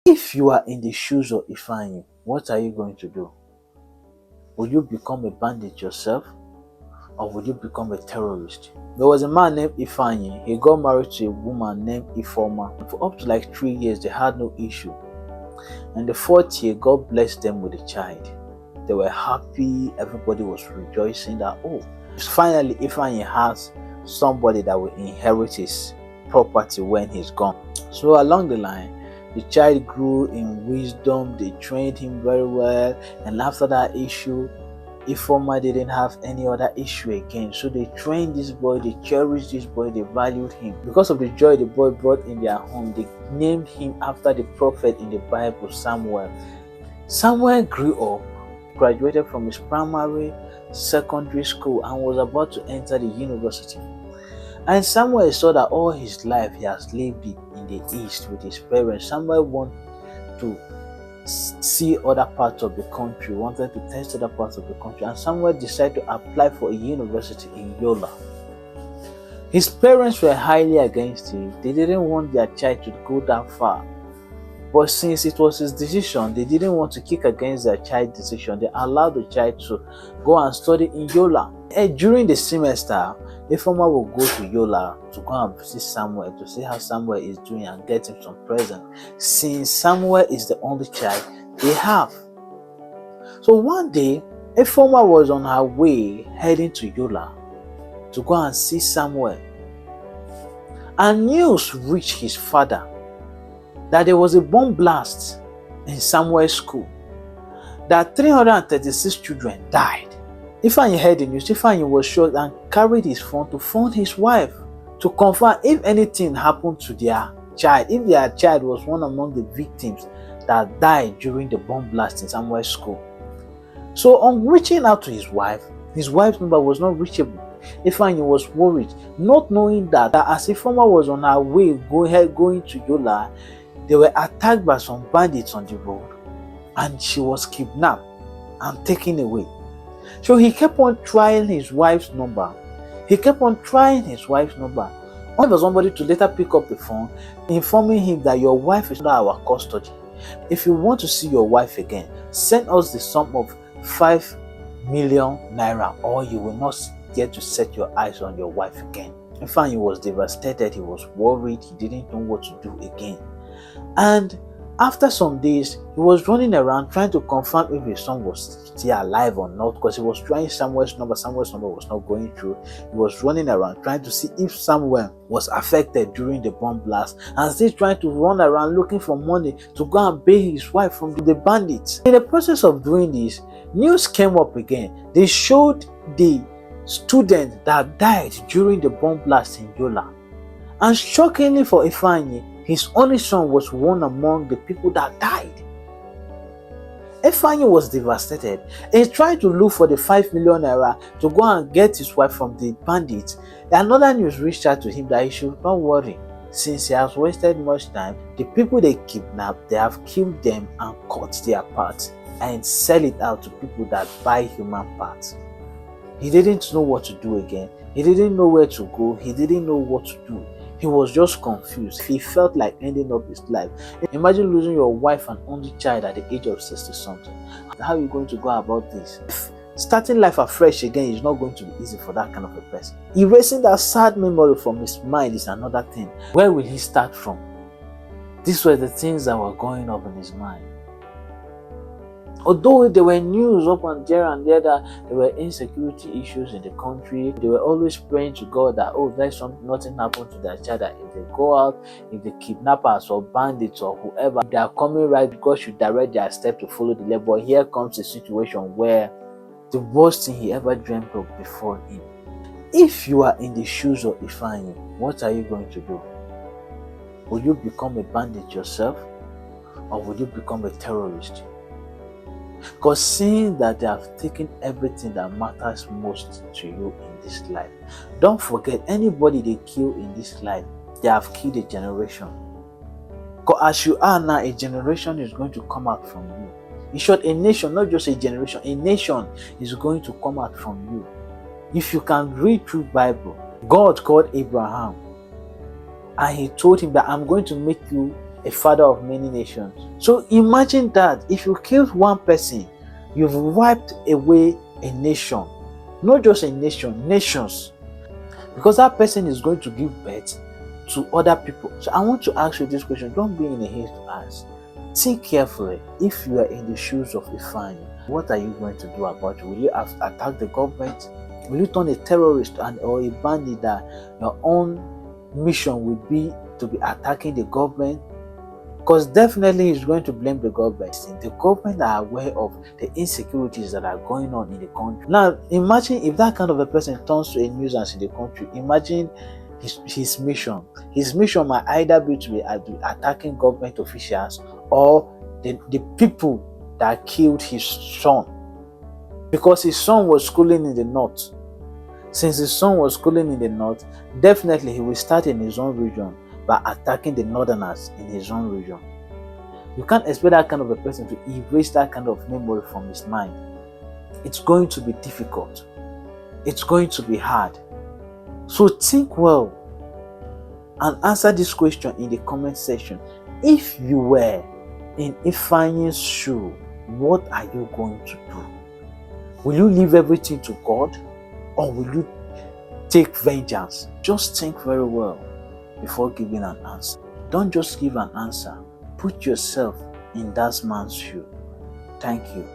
If you are in the shoes of Ifeanyi, what are you going to do? Will you become a bandit yourself, or will you become a terrorist? There was a man named Ifeanyi. He got married to a woman named Ifeoma. For up to like 3 years, they had no issue. And the 4th year, God blessed them with a child. They were happy. Everybody was rejoicing that, oh, finally Ifeanyi has somebody that will inherit his property when he's gone. So along the line, the child grew in wisdom. They trained him very well. And after that issue, Ifeoma didn't have any other issue again. So they trained this boy, they cherished this boy, they valued him. Because of the joy the boy brought in their home, they named him after the prophet in the Bible, Samuel. Samuel grew up, graduated from his primary, secondary school, and was about to enter the university. And Samuel saw that all his life he has lived in the east with his parents. Samuel wanted to see other parts of the country, wanted to test other parts of the country, and Samuel decided to apply for a university in Yola. His parents were highly against it. They didn't want their child to go that far. But since it was his decision, they didn't want to kick against their child's decision. They allowed the child to go and study in Yola. And during the semester, Ifeoma will go to Yola to go and visit Samuel, to see how Samuel is doing and get him some present, since Samuel is the only child they have. So one day, Ifeoma was on her way heading to Yola to go and see Samuel. And news reached his father that there was a bomb blast in Samuel's school, that 336 children died. Ifeanyi heard the news. Ifeanyi was shocked and carried his phone to phone his wife to confirm if anything happened to their child, if their child was one among the victims that died during the bomb blast in Samuel's school. So on reaching out to his wife's number was not reachable. Ifeanyi was worried, not knowing that as Ifeoma was on her way going to Yola, they were attacked by some bandits on the road, and she was kidnapped and taken away. So he kept on trying his wife's number. Only for somebody to later pick up the phone, informing him that your wife is under our custody. If you want to see your wife again, send us the sum of 5 million naira, or you will not get to set your eyes on your wife again. Ifeanyi was devastated. He was worried. He didn't know what to do again. And after some days, he was running around trying to confirm if his son was still alive or not, because he was trying Samuel's number. Samuel's number was not going through. He was running around trying to see if Samuel was affected during the bomb blast, and still trying to run around looking for money to go and bail his wife from the bandits. In the process of doing this, news came up again. They showed the student that died during the bomb blast in Yola. And shockingly for Ifeanyi, his only son was one among the people that died. Ifeanyi was devastated. He tried to look for the 5 million naira to go and get his wife from the bandits. Another news reached out to him that he should not worry, since he has wasted much time. The people they kidnapped, they have killed them and cut their parts and sell it out to people that buy human parts. He didn't know what to do again. He didn't know where to go. He didn't know what to do. He was just confused. He felt like ending up his life. Imagine losing your wife and only child at the age of 60 something. How are you going to go about this? Starting life afresh again is not going to be easy for that kind of a person. Erasing that sad memory from his mind is another thing. Where will he start from? These were the things that were going up in his mind. Although there were news up and there and there that there were insecurity issues in the country, they were always praying to God that, oh, nothing happened to their child, that if they go out, if the kidnappers or bandits or whoever, they are coming right, God should direct their step to follow the left. But here comes a situation where the worst thing he ever dreamt of before him. If you are in the shoes of Ifeanyi, what are you going to do? Will you become a bandit yourself, or will you become a terrorist? Because seeing that they have taken everything that matters most to you in this life, don't forget, anybody they kill in this life, they have killed a generation. Because as you are now, a generation is going to come out from you. In short, a nation, not just a generation, a nation is going to come out from you. If you can read through Bible, God called Abraham and he told him that I'm going to make you a father of many nations. So imagine that if you killed one person, you've wiped away a nation. Not just a nation, nations. Because that person is going to give birth to other people. So I want to ask you this question. Don't be in a haste to ask. Think carefully. If you are in the shoes of Ifeanyi, what are you going to do about it? Will you attack the government? Will you turn a terrorist or a bandit that your own mission will be to be attacking the government? Because definitely he's going to blame the government. The government are aware of the insecurities that are going on in the country. Now, imagine if that kind of a person turns to a nuisance in the country. Imagine his mission. His mission might either be to be attacking government officials or the people that killed his son. Because his son was schooling in the north. Since his son was schooling in the north, definitely he will start in his own region by attacking the northerners in his own region. You can't expect that kind of a person to erase that kind of memory from his mind. It's going to be difficult. It's going to be hard. So think well and answer this question in the comment section. If you were in Ifeanyi's shoe, what are you going to do? Will you leave everything to God, or will you take vengeance? Just think very well before giving an answer. Don't just give an answer. Put yourself in that man's shoe. Thank you.